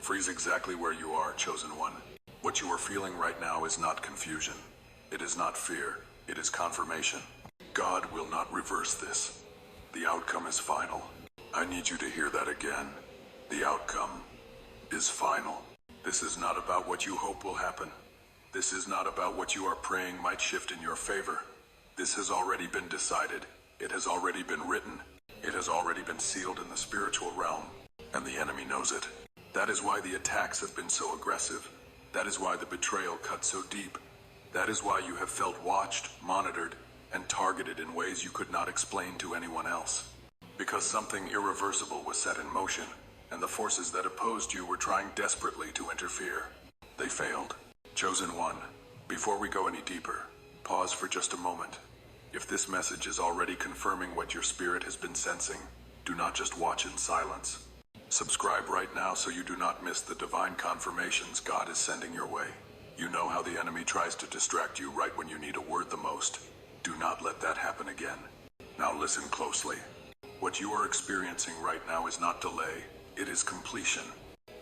Freeze exactly where you are, chosen one. What you are feeling right now is not confusion. It is not fear. It is confirmation. God will not reverse this. The outcome is final. I need you to hear that again. The outcome is final. This is not about what you hope will happen. This is not about what you are praying might shift in your favor. This has already been decided. It has already been written. It has already been sealed in the spiritual realm, and the enemy knows it. That is why the attacks have been so aggressive. That is why the betrayal cut so deep. That is why you have felt watched, monitored, and targeted in ways you could not explain to anyone else. Because something irreversible was set in motion, and the forces that opposed you were trying desperately to interfere. They failed. Chosen one, before we go any deeper, pause for just a moment. If this message is already confirming what your spirit has been sensing, do not just watch in silence. Subscribe right now so you do not miss the divine confirmations God is sending your way. You know how the enemy tries to distract you right when you need a word the most. Do not let that happen again. Now listen closely. What you are experiencing right now is not delay, it is completion.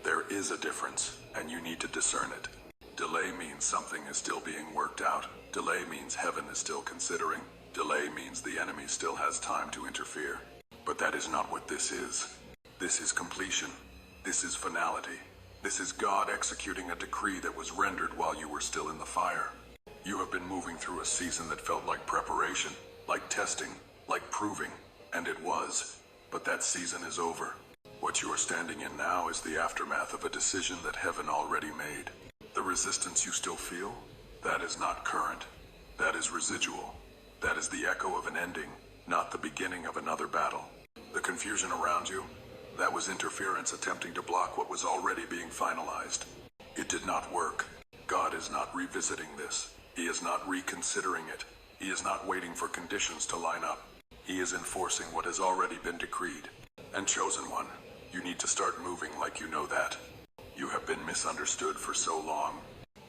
There is a difference, and you need to discern it. Delay means something is still being worked out. Delay means heaven is still considering. Delay means the enemy still has time to interfere. But that is not what this is. This is completion. This is finality. This is God executing a decree that was rendered while you were still in the fire. You have been moving through a season that felt like preparation, like testing, like proving, and it was. But that season is over. What you are standing in now is the aftermath of a decision that heaven already made. The resistance you still feel, that is not current. That is residual. That is the echo of an ending, not the beginning of another battle. The confusion around you, that was interference attempting to block what was already being finalized. It did not work. God is not revisiting this. He is not reconsidering it. He is not waiting for conditions to line up. He is enforcing what has already been decreed. And chosen one, you need to start moving like you know that. You have been misunderstood for so long.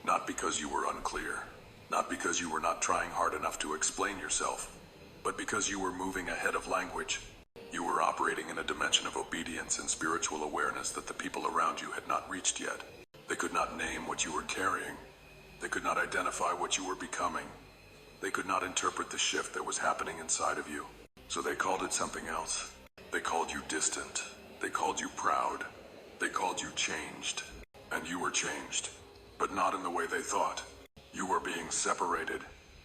Not because you were unclear. Not because you were not trying hard enough to explain yourself. But because you were moving ahead of language. You were operating in a dimension of obedience and spiritual awareness that the people around you had not reached yet. They could not name what you were carrying. They could not identify what you were becoming. They could not interpret the shift that was happening inside of you. So they called it something else. They called you distant. They called you proud. They called you changed. And you were changed. But not in the way they thought. You were being separated,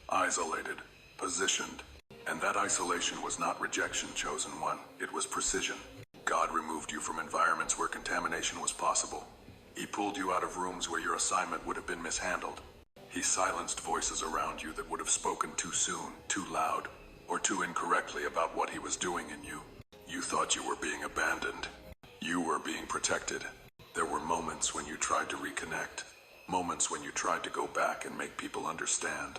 isolated, positioned. And that isolation was not rejection, chosen one. It was precision. God removed you from environments where contamination was possible. He pulled you out of rooms where your assignment would have been mishandled. He silenced voices around you that would have spoken too soon, too loud, or too incorrectly about what he was doing in you. You thought you were being abandoned. You were being protected. There were moments when you tried to reconnect. Moments when you tried to go back and make people understand.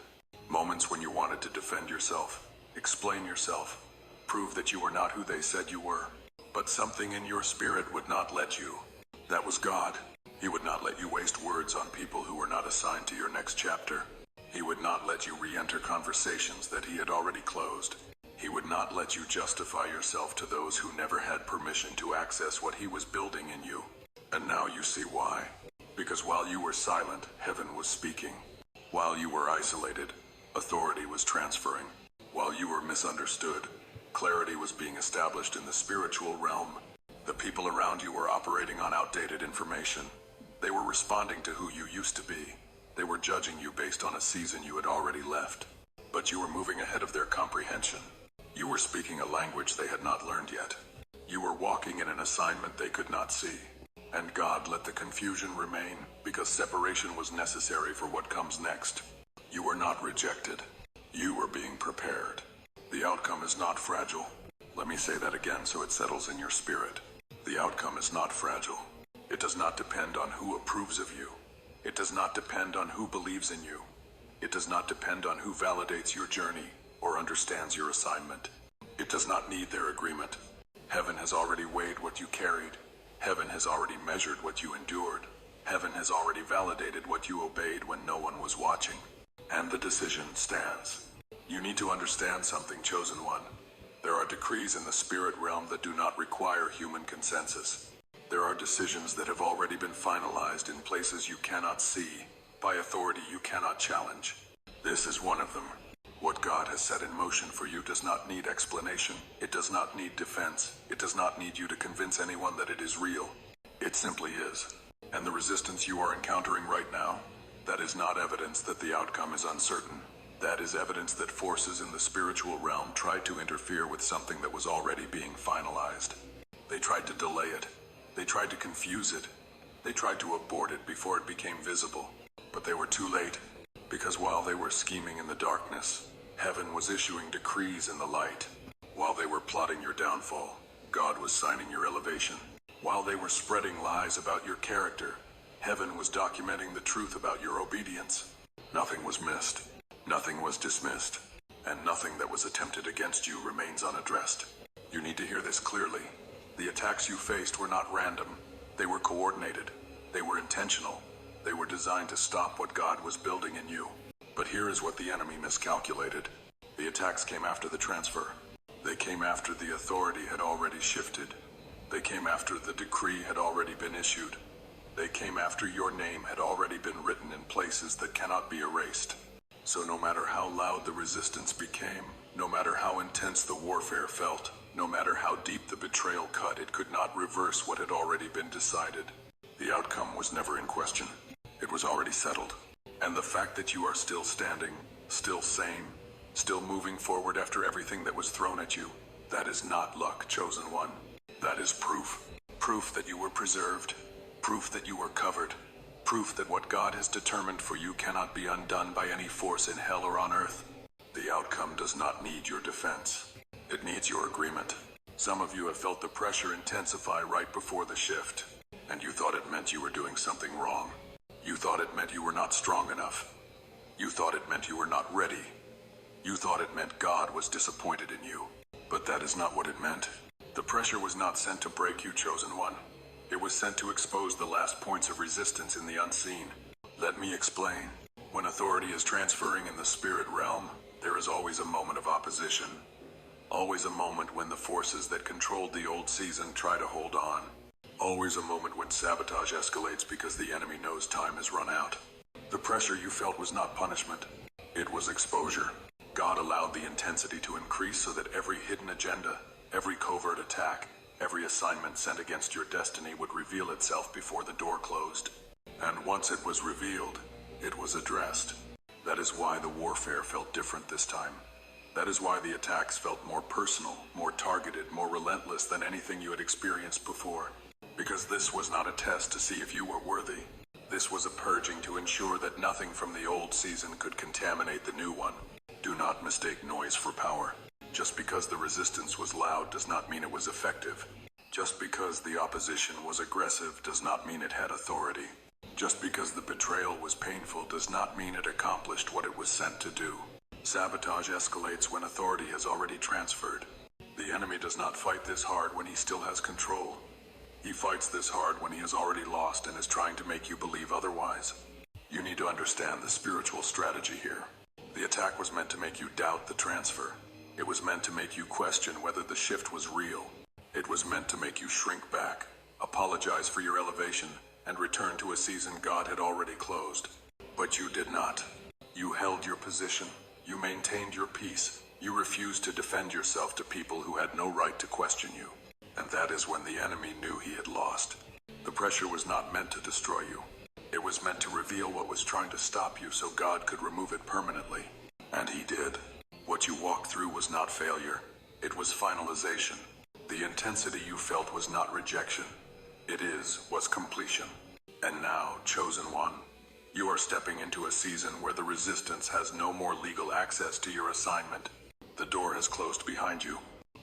Moments when you wanted to defend yourself. Explain yourself. Prove that you were not who they said you were. But something in your spirit would not let you. That was God. He would not let you waste words on people who were not assigned to your next chapter. He would not let you re-enter conversations that he had already closed. He would not let you justify yourself to those who never had permission to access what he was building in you. And now you see why. Because while you were silent, heaven was speaking. While you were isolated, authority was transferring. While you were misunderstood, clarity was being established in the spiritual realm. The people around you were operating on outdated information. They were responding to who you used to be. They were judging you based on a season you had already left. But you were moving ahead of their comprehension. You were speaking a language they had not learned yet. You were walking in an assignment they could not see. And God let the confusion remain because separation was necessary for what comes next. You were not rejected. You were being prepared. The outcome is not fragile. Let me say that again so it settles in your spirit. The outcome is not fragile. It does not depend on who approves of you. It does not depend on who believes in you. It does not depend on who validates your journey or understands your assignment. It does not need their agreement. Heaven has already weighed what you carried. Heaven has already measured what you endured. Heaven has already validated what you obeyed when no one was watching. And the decision stands. You need to understand something, chosen one. There are decrees in the spirit realm that do not require human consensus. There are decisions that have already been finalized in places you cannot see, by authority you cannot challenge. This is one of them. What God has set in motion for you does not need explanation. It does not need defense. It does not need you to convince anyone that it is real. It simply is. And the resistance you are encountering right now, that is not evidence that the outcome is uncertain. That is evidence that forces in the spiritual realm tried to interfere with something that was already being finalized. They tried to delay it. They tried to confuse it. They tried to abort it before it became visible. But they were too late. Because while they were scheming in the darkness, heaven was issuing decrees in the light. While they were plotting your downfall, God was signing your elevation. While they were spreading lies about your character, heaven was documenting the truth about your obedience. Nothing was missed, nothing was dismissed, and nothing that was attempted against you remains unaddressed. You need to hear this clearly. The attacks you faced were not random. They were coordinated. They were intentional. They were designed to stop what God was building in you. But here is what the enemy miscalculated. The attacks came after the transfer. They came after the authority had already shifted. They came after the decree had already been issued. They came after your name had already been written in places that cannot be erased. So no matter how loud the resistance became, no matter how intense the warfare felt, no matter how deep the betrayal cut, it could not reverse what had already been decided. The outcome was never in question. It was already settled. And the fact that you are still standing, still sane, still moving forward after everything that was thrown at you, that is not luck, chosen one. That is proof. Proof that you were preserved. Proof that you were covered. Proof that what God has determined for you cannot be undone by any force in hell or on earth. The outcome does not need your defense. It needs your agreement. Some of you have felt the pressure intensify right before the shift, and you thought it meant you were doing something wrong. You thought it meant you were not strong enough. You thought it meant you were not ready. You thought it meant God was disappointed in you. But that is not what it meant. The pressure was not sent to break you, chosen one. It was sent to expose the last points of resistance in the unseen. Let me explain. When authority is transferring in the spirit realm, there is always a moment of opposition. Always a moment when the forces that controlled the old season try to hold on. Always a moment when sabotage escalates because the enemy knows time has run out. The pressure you felt was not punishment. It was exposure. God allowed the intensity to increase so that every hidden agenda, every covert attack, every assignment sent against your destiny would reveal itself before the door closed. And once it was revealed, it was addressed. That is why the warfare felt different this time. That is why the attacks felt more personal, more targeted, more relentless than anything you had experienced before. Because this was not a test to see if you were worthy. This was a purging to ensure that nothing from the old season could contaminate the new one. Do not mistake noise for power. Just because the resistance was loud does not mean it was effective. Just because the opposition was aggressive does not mean it had authority. Just because the betrayal was painful does not mean it accomplished what it was sent to do. Sabotage escalates when authority has already transferred. The enemy does not fight this hard when he still has control. He fights this hard when he has already lost and is trying to make you believe otherwise. You need to understand the spiritual strategy here. The attack was meant to make you doubt the transfer. It was meant to make you question whether the shift was real. It was meant to make you shrink back, apologize for your elevation, and return to a season God had already closed. But you did not. You held your position. You maintained your peace. You refused to defend yourself to people who had no right to question you. And that is when the enemy knew he had lost. The pressure was not meant to destroy you. It was meant to reveal what was trying to stop you so God could remove it permanently. And he did. What you walked through was not failure. It was finalization. The intensity you felt was not rejection. It was completion. And now, chosen one, you are stepping into a season where the resistance has no more legal access to your assignment. The door has closed behind you,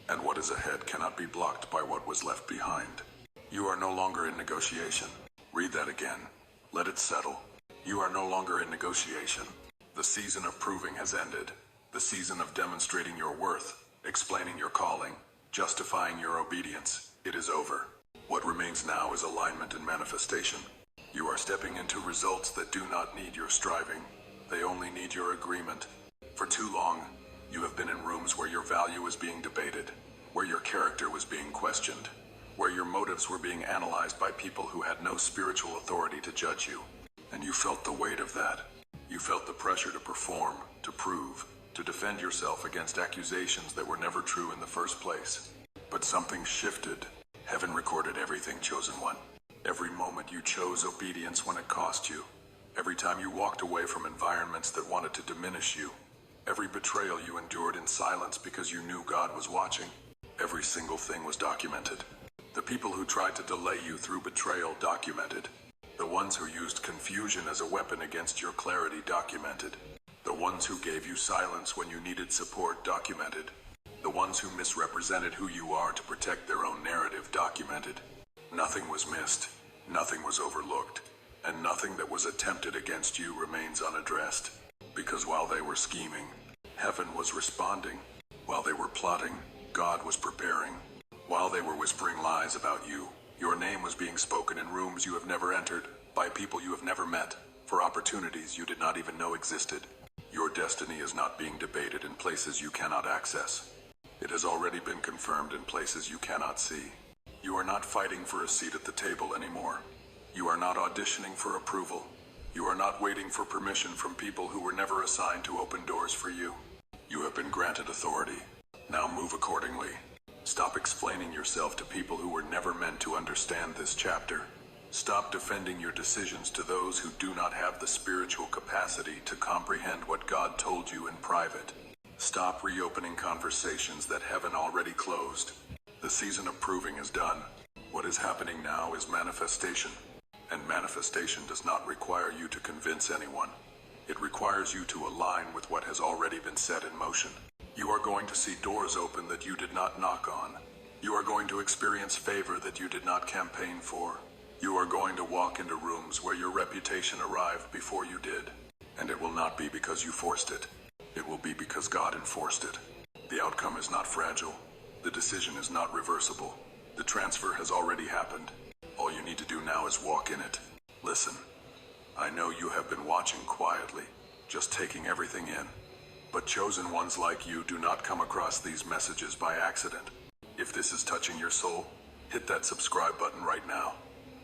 and what is ahead cannot be blocked by what was left behind. You are no longer in negotiation. Read that again. Let it settle. You are no longer in negotiation. The season of proving has ended. The season of demonstrating your worth, explaining your calling, justifying your obedience, it is over. What remains now is alignment and manifestation. You are stepping into results that do not need your striving. They only need your agreement. For too long, you have been in rooms where your value was being debated, where your character was being questioned, where your motives were being analyzed by people who had no spiritual authority to judge you. And you felt the weight of that. You felt the pressure to perform, to prove, to defend yourself against accusations that were never true in the first place. But something shifted. Heaven recorded everything, chosen one. Every moment you chose obedience when it cost you. Every time you walked away from environments that wanted to diminish you. Every betrayal you endured in silence because you knew God was watching. Every single thing was documented. The people who tried to delay you through betrayal documented. The ones who used confusion as a weapon against your clarity documented. The ones who gave you silence when you needed support documented. The ones who misrepresented who you are to protect their own narrative documented. Nothing was missed, nothing was overlooked, and nothing that was attempted against you remains unaddressed. Because while they were scheming, heaven was responding. While they were plotting, God was preparing. While they were whispering lies about you, your name was being spoken in rooms you have never entered, by people you have never met, for opportunities you did not even know existed. Your destiny is not being debated in places you cannot access. It has already been confirmed in places you cannot see. You are not fighting for a seat at the table anymore. You are not auditioning for approval. You are not waiting for permission from people who were never assigned to open doors for you. You have been granted authority. Now move accordingly. Stop explaining yourself to people who were never meant to understand this chapter. Stop defending your decisions to those who do not have the spiritual capacity to comprehend what God told you in private. Stop reopening conversations that heaven already closed. The season of proving is done. What is happening now is manifestation. And manifestation does not require you to convince anyone. It requires you to align with what has already been set in motion. You are going to see doors open that you did not knock on. You are going to experience favor that you did not campaign for. You are going to walk into rooms where your reputation arrived before you did. And it will not be because you forced it. It will be because God enforced it. The outcome is not fragile. The decision is not reversible. The transfer has already happened. All you need to do now is walk in it. Listen, I know you have been watching quietly, just taking everything in. But chosen ones like you do not come across these messages by accident. If this is touching your soul, hit that subscribe button right now.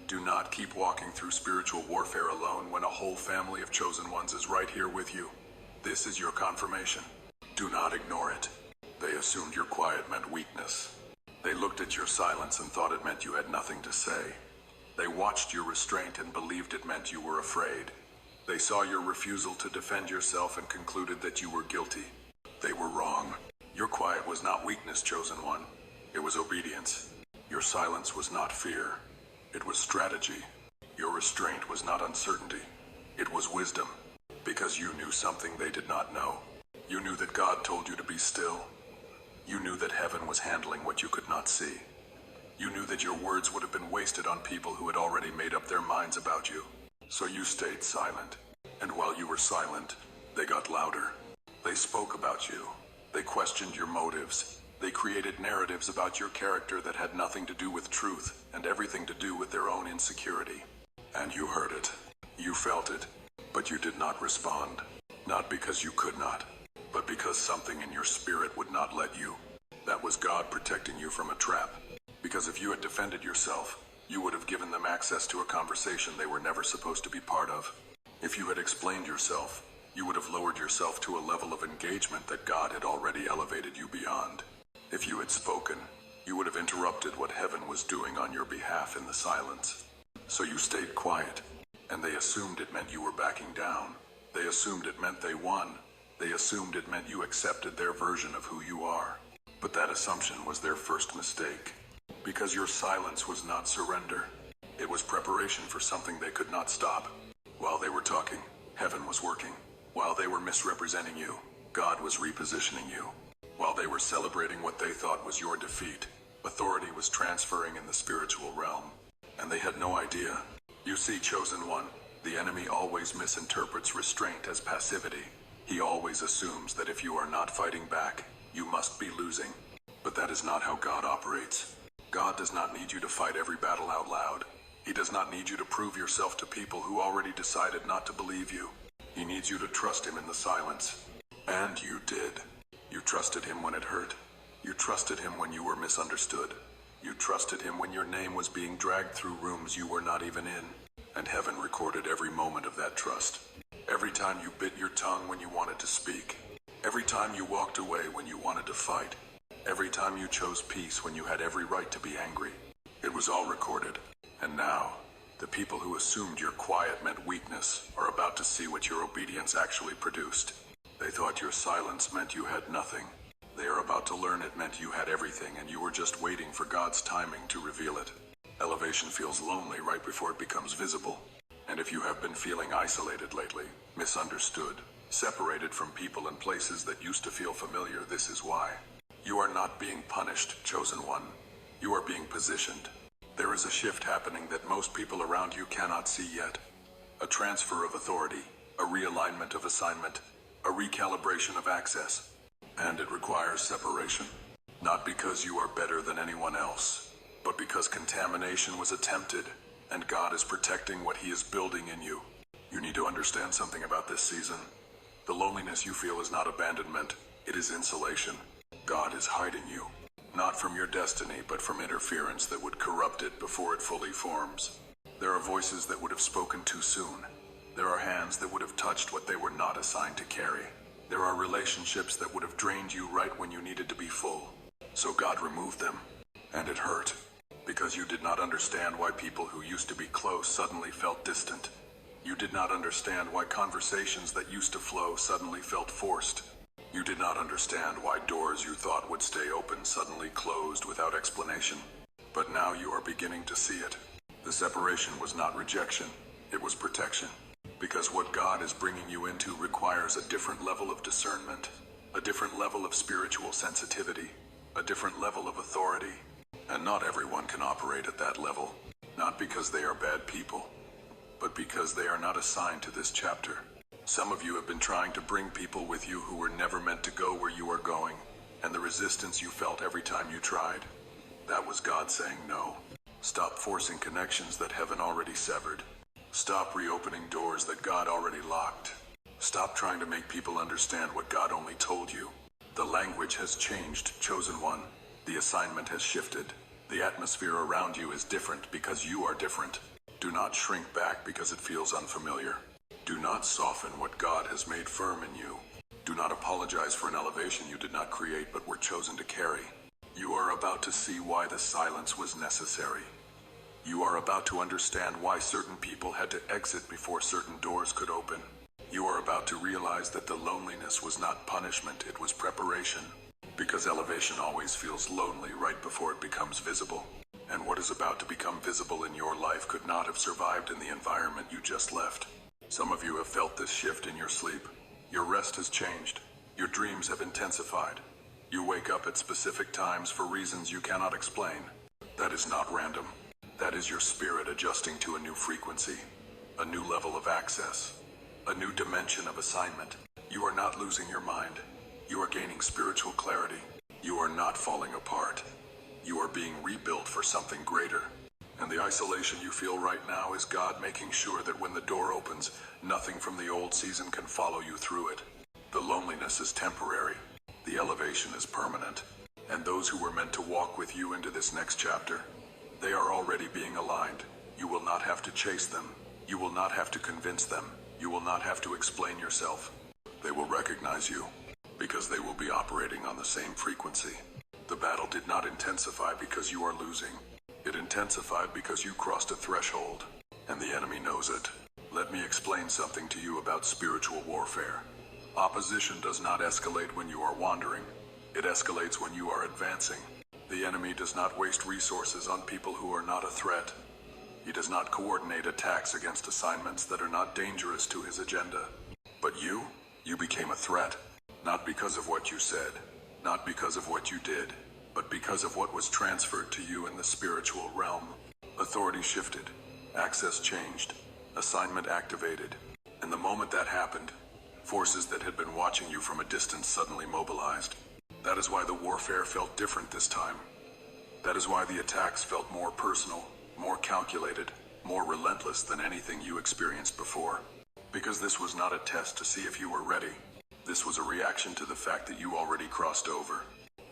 Do not keep walking through spiritual warfare alone when a whole family of chosen ones is right here with you. This is your confirmation. Do not ignore it. They assumed your quiet meant weakness. They looked at your silence and thought it meant you had nothing to say. They watched your restraint and believed it meant you were afraid. They saw your refusal to defend yourself and concluded that you were guilty. They were wrong. Your quiet was not weakness, chosen one. It was obedience. Your silence was not fear. It was strategy. Your restraint was not uncertainty. It was wisdom. Because you knew something they did not know. You knew that God told you to be still. You knew that heaven was handling what you could not see. You knew that your words would have been wasted on people who had already made up their minds about you. So you stayed silent. And while you were silent, they got louder. They spoke about you. They questioned your motives. They created narratives about your character that had nothing to do with truth and everything to do with their own insecurity. And you heard it. You felt it. But you did not respond. Not because you could not, but because something in your spirit would not let you. That was God protecting you from a trap. Because if you had defended yourself, you would have given them access to a conversation they were never supposed to be part of. If you had explained yourself, you would have lowered yourself to a level of engagement that God had already elevated you beyond. If you had spoken, you would have interrupted what heaven was doing on your behalf in the silence. So you stayed quiet, and they assumed it meant you were backing down. They assumed it meant they won. They assumed it meant you accepted their version of who you are. But that assumption was their first mistake. Because your silence was not surrender. It was preparation for something they could not stop. While they were talking, heaven was working. While they were misrepresenting you, God was repositioning you. While they were celebrating what they thought was your defeat, authority was transferring in the spiritual realm. And they had no idea. You see, chosen one, the enemy always misinterprets restraint as passivity. He always assumes that if you are not fighting back, you must be losing. But that is not how God operates. God does not need you to fight every battle out loud. He does not need you to prove yourself to people who already decided not to believe you. He needs you to trust him in the silence. And you did. You trusted him when it hurt. You trusted him when you were misunderstood. You trusted him when your name was being dragged through rooms you were not even in. And heaven recorded every moment of that trust. Every time you bit your tongue when you wanted to speak. Every time you walked away when you wanted to fight. Every time you chose peace when you had every right to be angry. It was all recorded. And now, the people who assumed your quiet meant weakness are about to see what your obedience actually produced. They thought your silence meant you had nothing. They are about to learn it meant you had everything and you were just waiting for God's timing to reveal it. Elevation feels lonely right before it becomes visible. And if you have been feeling isolated lately, misunderstood, separated from people and places that used to feel familiar, this is why. You are not being punished, chosen one. You are being positioned. There is a shift happening that most people around you cannot see yet. A transfer of authority, a realignment of assignment, a recalibration of access. And it requires separation. Not because you are better than anyone else, but because contamination was attempted, and God is protecting what he is building in you. You need to understand something about this season. The loneliness you feel is not abandonment, it is insulation. God is hiding you. Not from your destiny, but from interference that would corrupt it before it fully forms. There are voices that would have spoken too soon. There are hands that would have touched what they were not assigned to carry. There are relationships that would have drained you right when you needed to be full. So God removed them. And it hurt. Because you did not understand why people who used to be close suddenly felt distant. You did not understand why conversations that used to flow suddenly felt forced. You did not understand why doors you thought would stay open suddenly closed without explanation. But now you are beginning to see it. The separation was not rejection, it was protection. Because what God is bringing you into requires a different level of discernment, a different level of spiritual sensitivity, a different level of authority. And not everyone can operate at that level. Not because they are bad people, but because they are not assigned to this chapter. Some of you have been trying to bring people with you who were never meant to go where you are going, and the resistance you felt every time you tried. That was God saying no. Stop forcing connections that heaven already severed. Stop reopening doors that God already locked. Stop trying to make people understand what God only told you. The language has changed, chosen one. The assignment has shifted. The atmosphere around you is different because you are different. Do not shrink back because it feels unfamiliar. Do not soften what God has made firm in you. Do not apologize for an elevation you did not create but were chosen to carry. You are about to see why the silence was necessary. You are about to understand why certain people had to exit before certain doors could open. You are about to realize that the loneliness was not punishment, it was preparation. Because elevation always feels lonely right before it becomes visible. And what is about to become visible in your life could not have survived in the environment you just left. Some of you have felt this shift in your sleep. Your rest has changed. Your dreams have intensified. You wake up at specific times for reasons you cannot explain. That is not random. That is your spirit adjusting to a new frequency, a new level of access, a new dimension of assignment. You are not losing your mind. You are gaining spiritual clarity. You are not falling apart. You are being rebuilt for something greater. And the isolation you feel right now is God making sure that when the door opens, nothing from the old season can follow you through it. The loneliness is temporary. The elevation is permanent. And those who were meant to walk with you into this next chapter, they are already being aligned. You will not have to chase them. You will not have to convince them. You will not have to explain yourself. They will recognize you because they will be operating on the same frequency. The battle did not intensify because you are losing. It intensified because you crossed a threshold, and the enemy knows it. Let me explain something to you about spiritual warfare. Opposition does not escalate when you are wandering. It escalates when you are advancing. The enemy does not waste resources on people who are not a threat. He does not coordinate attacks against assignments that are not dangerous to his agenda. But you became a threat. Not because of what you said, not because of what you did, but because of what was transferred to you in the spiritual realm. Authority shifted, access changed, assignment activated. And the moment that happened, forces that had been watching you from a distance suddenly mobilized. That is why the warfare felt different this time. That is why the attacks felt more personal, more calculated, more relentless than anything you experienced before. Because this was not a test to see if you were ready. This was a reaction to the fact that you already crossed over.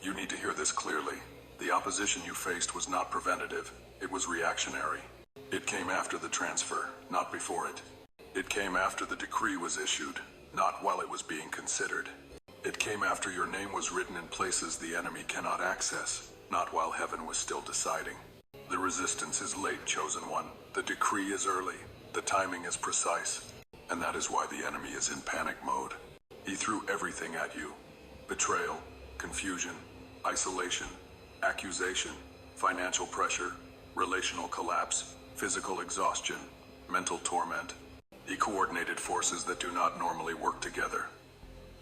You need to hear this clearly. The opposition you faced was not preventative, it was reactionary. It came after the transfer, not before it. It came after the decree was issued, not while it was being considered. It came after your name was written in places the enemy cannot access, not while heaven was still deciding. The resistance is late, chosen one. The decree is early. The timing is precise. And that is why the enemy is in panic mode. He threw everything at you. Betrayal, confusion, isolation, accusation, financial pressure, relational collapse, physical exhaustion, mental torment. He coordinated forces that do not normally work together.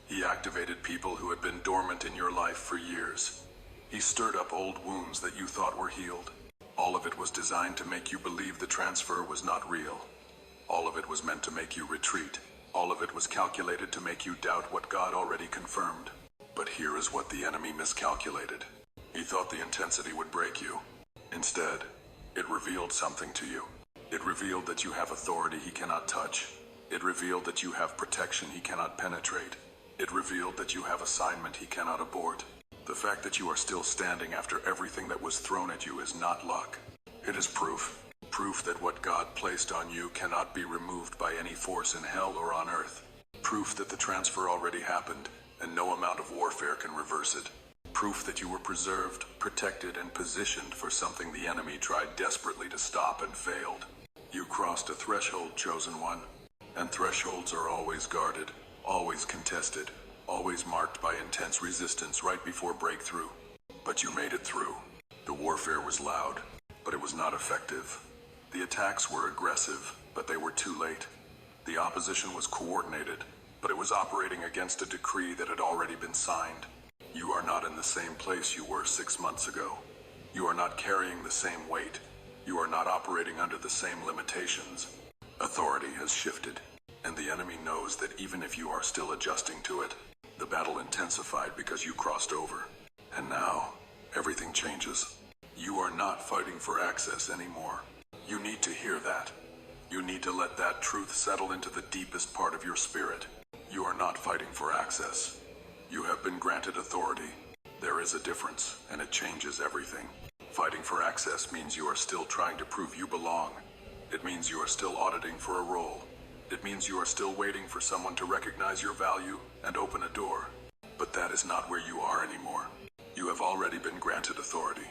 He activated people who had been dormant in your life for years. He stirred up old wounds that you thought were healed. All of it was designed to make you believe the transfer was not real. All of it was meant to make you retreat. All of it was calculated to make you doubt what God already confirmed. But here is what the enemy miscalculated. He thought the intensity would break you. Instead, it revealed something to you. It revealed that you have authority he cannot touch. It revealed that you have protection he cannot penetrate. It revealed that you have assignment he cannot abort. The fact that you are still standing after everything that was thrown at you is not luck. It is proof. Proof that what God placed on you cannot be removed by any force in hell or on earth. Proof that the transfer already happened, and no amount of warfare can reverse it. Proof that you were preserved, protected, and positioned for something the enemy tried desperately to stop and failed. You crossed a threshold, chosen one. And thresholds are always guarded, always contested, always marked by intense resistance right before breakthrough. But you made it through. The warfare was loud, but it was not effective. The attacks were aggressive, but they were too late. The opposition was coordinated, but it was operating against a decree that had already been signed. You are not in the same place you were 6 months ago. You are not carrying the same weight. You are not operating under the same limitations. Authority has shifted, and the enemy knows that even if you are still adjusting to it, the battle intensified because you crossed over. And now, everything changes. You are not fighting for access anymore. You need to hear that. You need to let that truth settle into the deepest part of your spirit. You are not fighting for access. You have been granted authority. There is a difference, and it changes everything. Fighting for access means you are still trying to prove you belong. It means you are still auditing for a role. It means you are still waiting for someone to recognize your value and open a door. But that is not where you are anymore. You have already been granted authority.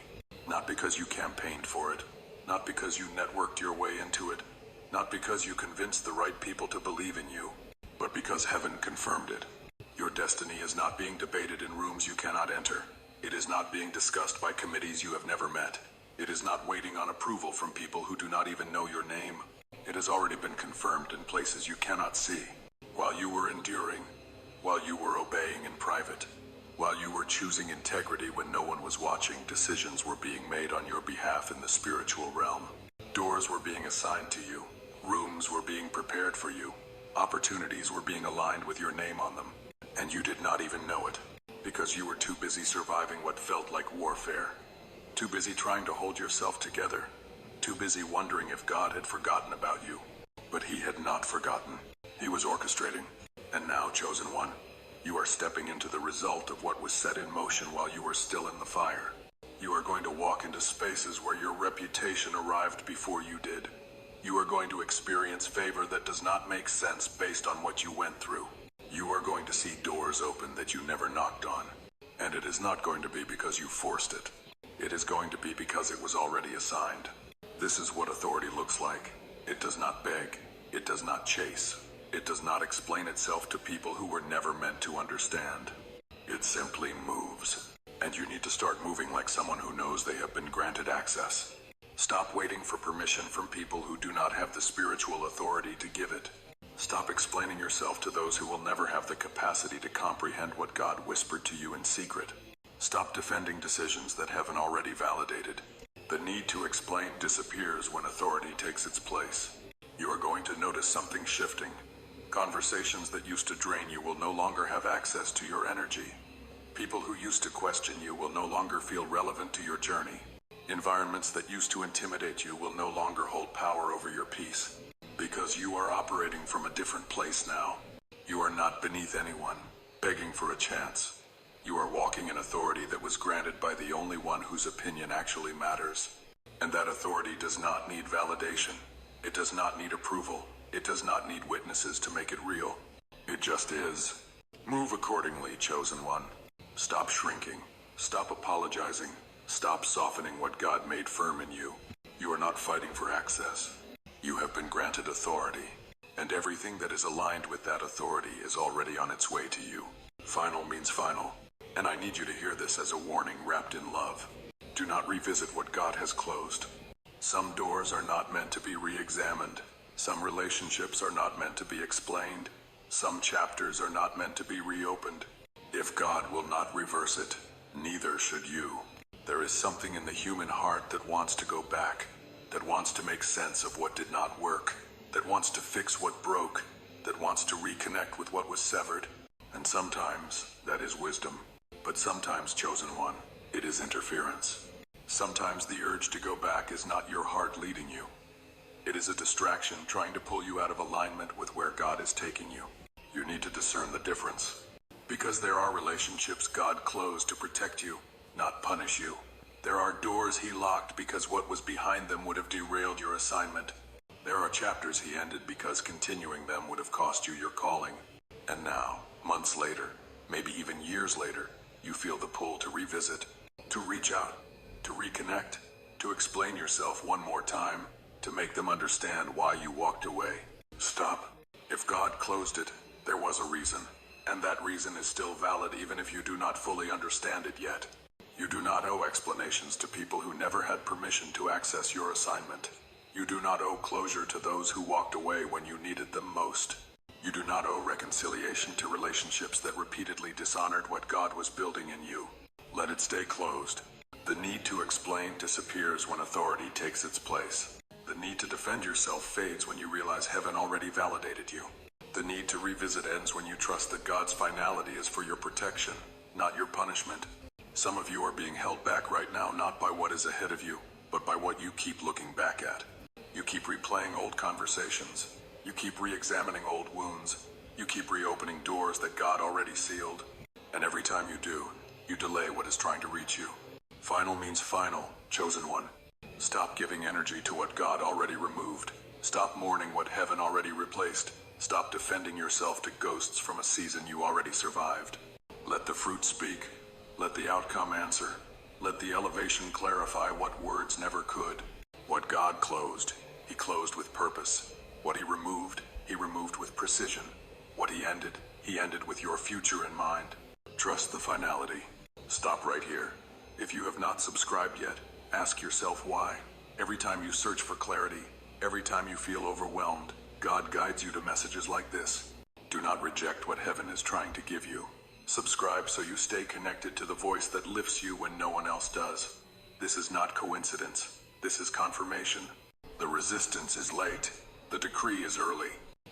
Not because you campaigned for it. Not because you networked your way into it. Not because you convinced the right people to believe in you. But because heaven confirmed it. Your destiny is not being debated in rooms you cannot enter. It is not being discussed by committees you have never met. It is not waiting on approval from people who do not even know your name. It has already been confirmed in places you cannot see. While you were enduring, while you were obeying in private, while you were choosing integrity when no one was watching, decisions were being made on your behalf in the spiritual realm. Doors were being assigned to you. Rooms were being prepared for you. Opportunities were being aligned with your name on them. And you did not even know it, because you were too busy surviving what felt like warfare. Too busy trying to hold yourself together. Too busy wondering if God had forgotten about you. But he had not forgotten. He was orchestrating. And now, chosen one, you are stepping into the result of what was set in motion while you were still in the fire. You are going to walk into spaces where your reputation arrived before you did. You are going to experience favor that does not make sense based on what you went through. You are going to see doors open that you never knocked on. And it is not going to be because you forced it. It is going to be because it was already assigned. This is what authority looks like. It does not beg. It does not chase. It does not explain itself to people who were never meant to understand. It simply moves. And you need to start moving like someone who knows they have been granted access. Stop waiting for permission from people who do not have the spiritual authority to give it. Stop explaining yourself to those who will never have the capacity to comprehend what God whispered to you in secret. Stop defending decisions that heaven already validated. The need to explain disappears when authority takes its place. You are going to notice something shifting. Conversations that used to drain you will no longer have access to your energy. People who used to question you will no longer feel relevant to your journey. Environments that used to intimidate you will no longer hold power over your peace. Because you are operating from a different place now. You are not beneath anyone, begging for a chance. You are walking in authority that was granted by the only one whose opinion actually matters. And that authority does not need validation. It does not need approval. It does not need witnesses to make it real. It just is. Move accordingly, chosen one. Stop shrinking. Stop apologizing. Stop softening what God made firm in you. You are not fighting for access. You have been granted authority, and everything that is aligned with that authority is already on its way to you. Final means final, and I need you to hear this as a warning wrapped in love. Do not revisit what God has closed. Some doors are not meant to be re-examined. Some relationships are not meant to be explained. Some chapters are not meant to be reopened. If God will not reverse it, neither should you. There is something in the human heart that wants to go back, that wants to make sense of what did not work, that wants to fix what broke, that wants to reconnect with what was severed. And sometimes that is wisdom, but sometimes, chosen one, it is interference. Sometimes the urge to go back is not your heart leading you. It is a distraction trying to pull you out of alignment with where God is taking you. You need to discern the difference. Because there are relationships God closed to protect you, not punish you. There are doors he locked because what was behind them would have derailed your assignment. There are chapters he ended because continuing them would have cost you your calling. And now, months later, maybe even years later, you feel the pull to revisit, to reach out, to reconnect, to explain yourself one more time, to make them understand why you walked away. Stop. If God closed it, there was a reason, and that reason is still valid even if you do not fully understand it yet. You do not owe explanations to people who never had permission to access your assignment. You do not owe closure to those who walked away when you needed them most. You do not owe reconciliation to relationships that repeatedly dishonored what God was building in you. Let it stay closed. The need to explain disappears when authority takes its place. The need to defend yourself fades when you realize heaven already validated you. The need to revisit ends when you trust that God's finality is for your protection, not your punishment. Some of you are being held back right now not by what is ahead of you, but by what you keep looking back at. You keep replaying old conversations. You keep re-examining old wounds. You keep reopening doors that God already sealed. And every time you do, you delay what is trying to reach you. Final means final, chosen one. Stop giving energy to what God already removed. Stop mourning what heaven already replaced. Stop defending yourself to ghosts from a season you already survived. Let the fruit speak. Let the outcome answer. Let the elevation clarify what words never could. What God closed, he closed with purpose. What he removed with precision. What he ended with your future in mind. Trust the finality. Stop right here. If you have not subscribed yet, ask yourself why. Every time you search for clarity, every time you feel overwhelmed, God guides you to messages like this. Do not reject what heaven is trying to give you. Subscribe so you stay connected to the voice that lifts you when no one else does. This is not coincidence. This is confirmation. The resistance is late. The decree is early.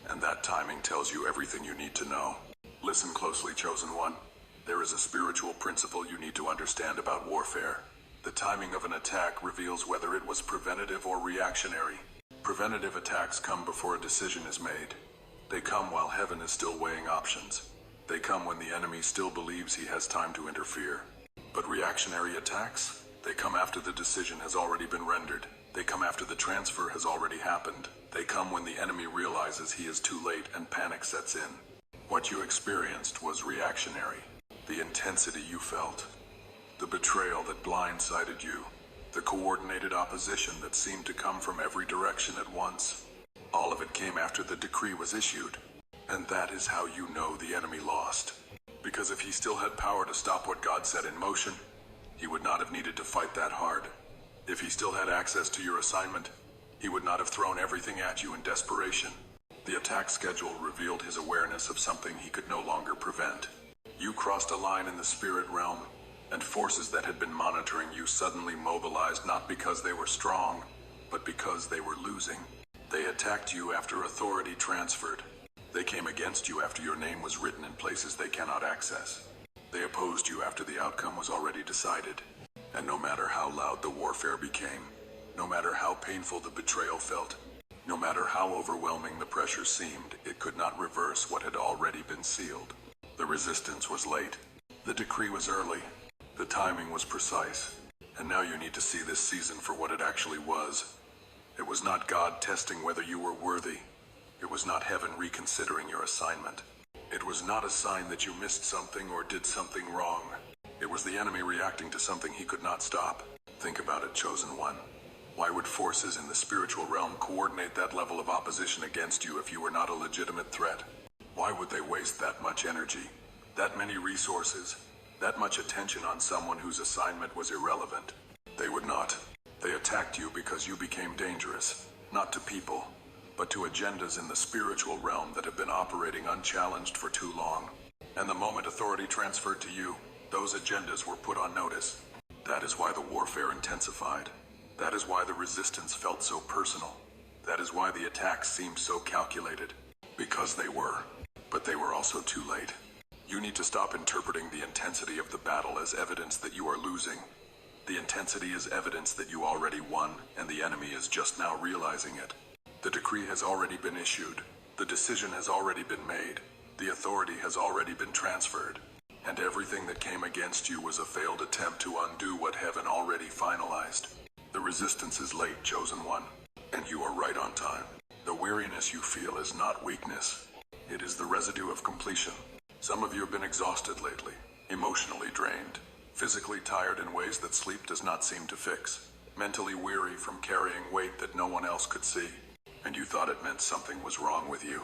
And that timing tells you everything you need to know. Listen closely, chosen one. There is a spiritual principle you need to understand about warfare. The timing of an attack reveals whether it was preventative or reactionary. Preventative attacks come before a decision is made. They come while heaven is still weighing options. They come when the enemy still believes he has time to interfere. But reactionary attacks? They come after the decision has already been rendered. They come after the transfer has already happened. They come when the enemy realizes he is too late and panic sets in. What you experienced was reactionary. The intensity you felt. The betrayal that blindsided you. The coordinated opposition that seemed to come from every direction at once. All of it came after the decree was issued. And that is how you know the enemy lost. Because if he still had power to stop what God set in motion, he would not have needed to fight that hard. If he still had access to your assignment, he would not have thrown everything at you in desperation. The attack schedule revealed his awareness of something he could no longer prevent. You crossed a line in the spirit realm, and forces that had been monitoring you suddenly mobilized not because they were strong, but because they were losing. They attacked you after authority transferred. They came against you after your name was written in places they cannot access. They opposed you after the outcome was already decided. And no matter how loud the warfare became, no matter how painful the betrayal felt, no matter how overwhelming the pressure seemed, it could not reverse what had already been sealed. The resistance was late. The decree was early. The timing was precise. And now you need to see this season for what it actually was. It was not God testing whether you were worthy. It was not heaven reconsidering your assignment. It was not a sign that you missed something or did something wrong. It was the enemy reacting to something he could not stop. Think about it, chosen one. Why would forces in the spiritual realm coordinate that level of opposition against you if you were not a legitimate threat? Why would they waste that much energy, that many resources, that much attention on someone whose assignment was irrelevant? They would not. They attacked you because you became dangerous, not to people, but to agendas in the spiritual realm that have been operating unchallenged for too long. And the moment authority transferred to you, those agendas were put on notice. That is why the warfare intensified. That is why the resistance felt so personal. That is why the attacks seemed so calculated. Because they were. But they were also too late. You need to stop interpreting the intensity of the battle as evidence that you are losing. The intensity is evidence that you already won, and the enemy is just now realizing it. The decree has already been issued. The decision has already been made. The authority has already been transferred. And everything that came against you was a failed attempt to undo what heaven already finalized. The resistance is late, chosen one, and you are right on time. The weariness you feel is not weakness. It is the residue of completion. Some of you have been exhausted lately, emotionally drained, physically tired in ways that sleep does not seem to fix, mentally weary from carrying weight that no one else could see, and you thought it meant something was wrong with you.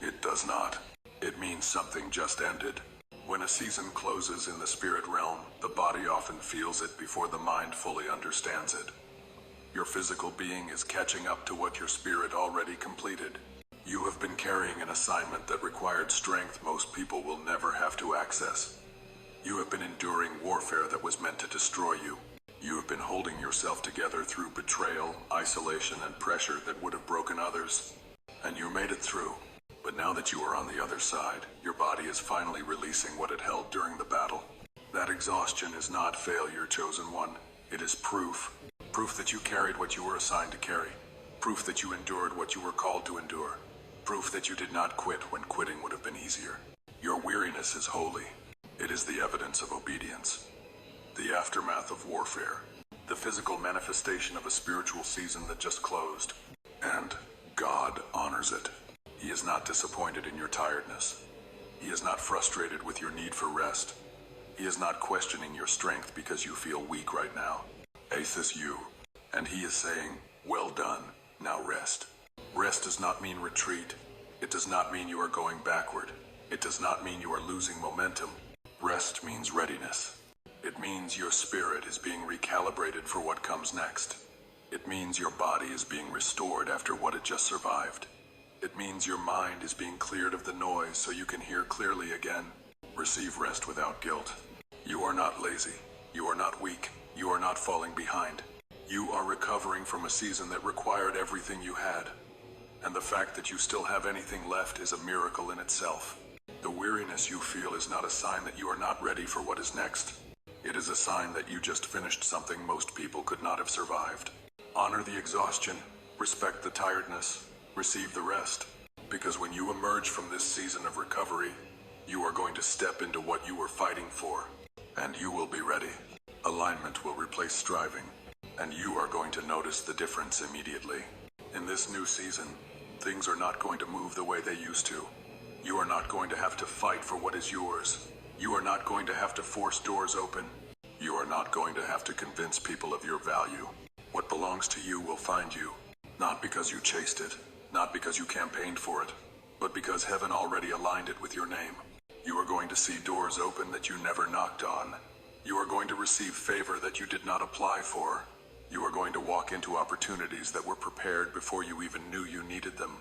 It does not. It means something just ended. When a season closes in the spirit realm, the body often feels it before the mind fully understands it. Your physical being is catching up to what your spirit already completed. You have been carrying an assignment that required strength most people will never have to access. You have been enduring warfare that was meant to destroy you. You have been holding yourself together through betrayal, isolation, and pressure that would have broken others. And you made it through. But now that you are on the other side, your body is finally releasing what it held during the battle. That exhaustion is not failure, chosen one. It is proof. Proof that you carried what you were assigned to carry. Proof that you endured what you were called to endure. Proof that you did not quit when quitting would have been easier. Your weariness is holy. It is the evidence of obedience. The aftermath of warfare. The physical manifestation of a spiritual season that just closed. And God honors it. He is not disappointed in your tiredness. He is not frustrated with your need for rest. He is not questioning your strength because you feel weak right now. Ace is you. And he is saying, well done, now rest. Rest does not mean retreat. It does not mean you are going backward. It does not mean you are losing momentum. Rest means readiness. It means your spirit is being recalibrated for what comes next. It means your body is being restored after what it just survived. It means your mind is being cleared of the noise so you can hear clearly again. Receive rest without guilt. You are not lazy. You are not weak. You are not falling behind. You are recovering from a season that required everything you had. And the fact that you still have anything left is a miracle in itself. The weariness you feel is not a sign that you are not ready for what is next. It is a sign that you just finished something most people could not have survived. Honor the exhaustion. Respect the tiredness. Receive the rest. Because when you emerge from this season of recovery, you are going to step into what you were fighting for. And you will be ready. Alignment will replace striving. And you are going to notice the difference immediately. In this new season, things are not going to move the way they used to. You are not going to have to fight for what is yours. You are not going to have to force doors open. You are not going to have to convince people of your value. What belongs to you will find you. Not because you chased it, not because you campaigned for it, but because heaven already aligned it with your name. You are going to see doors open that you never knocked on. You are going to receive favor that you did not apply for. You are going to walk into opportunities that were prepared before you even knew you needed them.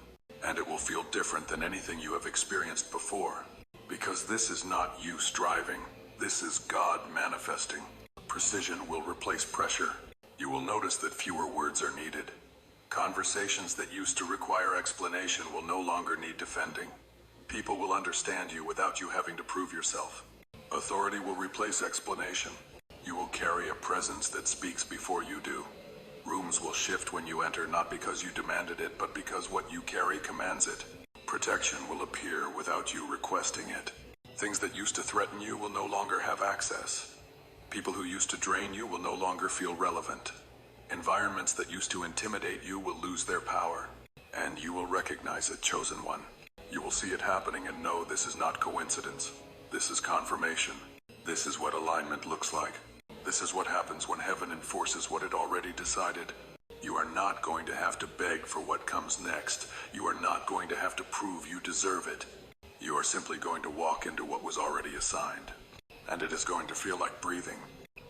And it will feel different than anything you have experienced before. Because this is not you striving. This is God manifesting. Precision will replace pressure. You will notice that fewer words are needed. Conversations that used to require explanation will no longer need defending. People will understand you without you having to prove yourself. Authority will replace explanation. You will carry a presence that speaks before you do. Rooms will shift when you enter, not because you demanded it, but because what you carry commands it. Protection will appear without you requesting it. Things that used to threaten you will no longer have access. People who used to drain you will no longer feel relevant. Environments that used to intimidate you will lose their power. And you will recognize it, Chosen One. You will see it happening and know this is not coincidence. This is confirmation. This is what alignment looks like. This is what happens when heaven enforces what it already decided. You are not going to have to beg for what comes next. You are not going to have to prove you deserve it. You are simply going to walk into what was already assigned. And it is going to feel like breathing.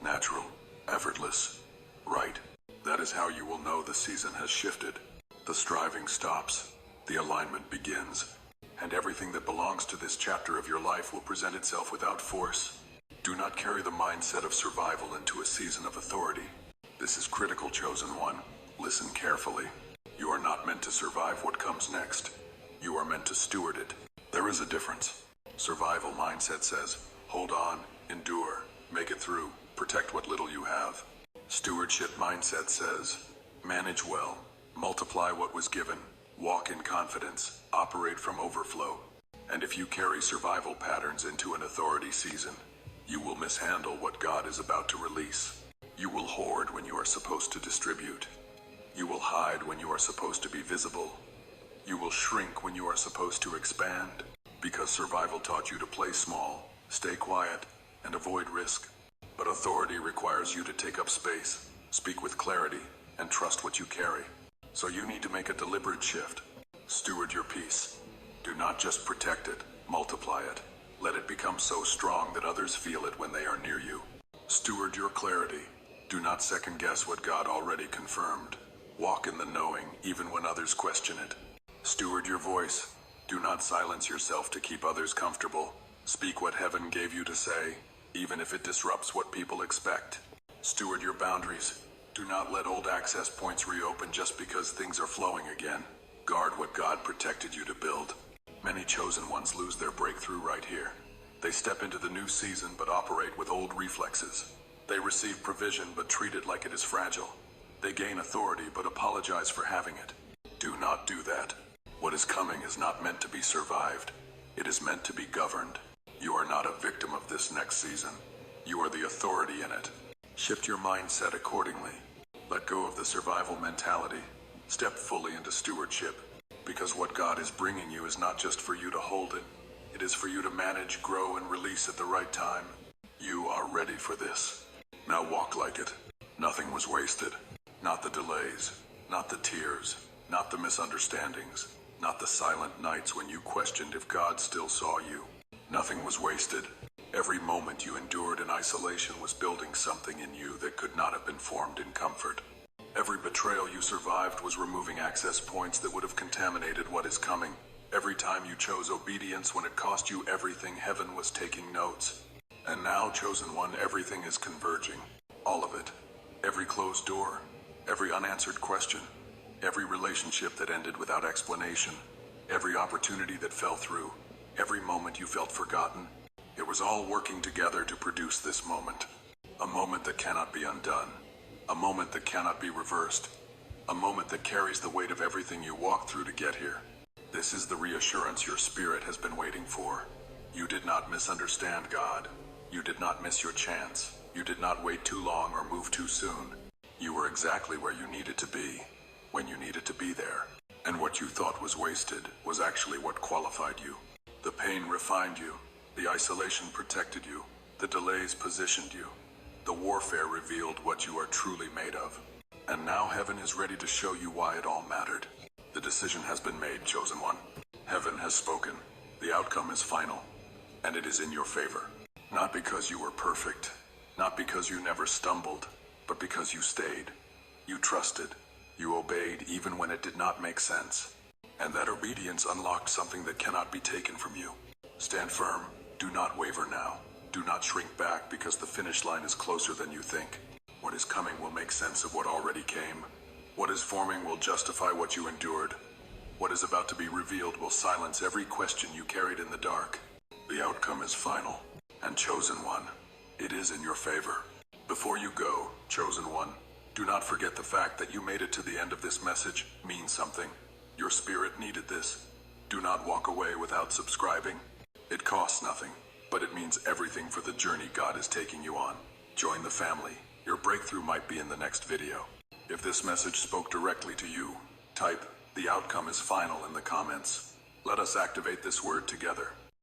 Natural, effortless, right. That is how you will know the season has shifted. The striving stops. The alignment begins. And everything that belongs to this chapter of your life will present itself without force. Do not carry the mindset of survival into a season of authority. This is critical, Chosen One. Listen carefully. You are not meant to survive what comes next. You are meant to steward it. There is a difference. Survival mindset says, hold on, endure, make it through, protect what little you have. Stewardship mindset says, manage well, multiply what was given, walk in confidence, operate from overflow. And if you carry survival patterns into an authority season, you will mishandle what God is about to release. You will hoard when you are supposed to distribute. You will hide when you are supposed to be visible. You will shrink when you are supposed to expand. Because survival taught you to play small, stay quiet, and avoid risk. But authority requires you to take up space, speak with clarity, and trust what you carry. So you need to make a deliberate shift. Steward your peace. Do not just protect it, multiply it. Let it become so strong that others feel it when they are near you. Steward your clarity. Do not second guess what God already confirmed. Walk in the knowing, even when others question it. Steward your voice. Do not silence yourself to keep others comfortable. Speak what heaven gave you to say, even if it disrupts what people expect. Steward your boundaries. Do not let old access points reopen just because things are flowing again. Guard what God protected you to build. Many chosen ones lose their breakthrough right here. They step into the new season but operate with old reflexes. They receive provision but treat it like it is fragile. They gain authority but apologize for having it. Do not do that. What is coming is not meant to be survived. It is meant to be governed. You are not a victim of this next season. You are the authority in it. Shift your mindset accordingly. Let go of the survival mentality. Step fully into stewardship. Because what God is bringing you is not just for you to hold it. It is for you to manage, grow, and release at the right time. You are ready for this. Now walk like it. Nothing was wasted. Not the delays. Not the tears. Not the misunderstandings. Not the silent nights when you questioned if God still saw you. Nothing was wasted. Every moment you endured in isolation was building something in you that could not have been formed in comfort. Every betrayal you survived was removing access points that would have contaminated what is coming. Every time you chose obedience when it cost you everything, heaven was taking notes. And now, Chosen One, everything is converging. All of it. Every closed door. Every unanswered question. Every relationship that ended without explanation. Every opportunity that fell through. Every moment you felt forgotten. It was all working together to produce this moment. A moment that cannot be undone. A moment that cannot be reversed. A moment that carries the weight of everything you walked through to get here. This is the reassurance your spirit has been waiting for. You did not misunderstand God. You did not miss your chance. You did not wait too long or move too soon. You were exactly where you needed to be, when you needed to be there. And what you thought was wasted was actually what qualified you. The pain refined you. The isolation protected you. The delays positioned you. The warfare revealed what you are truly made of. And now heaven is ready to show you why it all mattered. The decision has been made, Chosen One. Heaven has spoken. The outcome is final. And it is in your favor. Not because you were perfect. Not because you never stumbled. But because you stayed. You trusted. You obeyed even when it did not make sense. And that obedience unlocked something that cannot be taken from you. Stand firm. Do not waver now. Do not shrink back because the finish line is closer than you think. What is coming will make sense of what already came. What is forming will justify what you endured. What is about to be revealed will silence every question you carried in the dark. The outcome is final. And Chosen One, it is in your favor. Before you go, Chosen One, do not forget the fact that you made it to the end of this message means something. Your spirit needed this. Do not walk away without subscribing. It costs nothing. but it means everything for the journey God is taking you on. Join the family. Your breakthrough might be in the next video. If this message spoke directly to you, type "The outcome is final" in the comments. Let us activate this word together.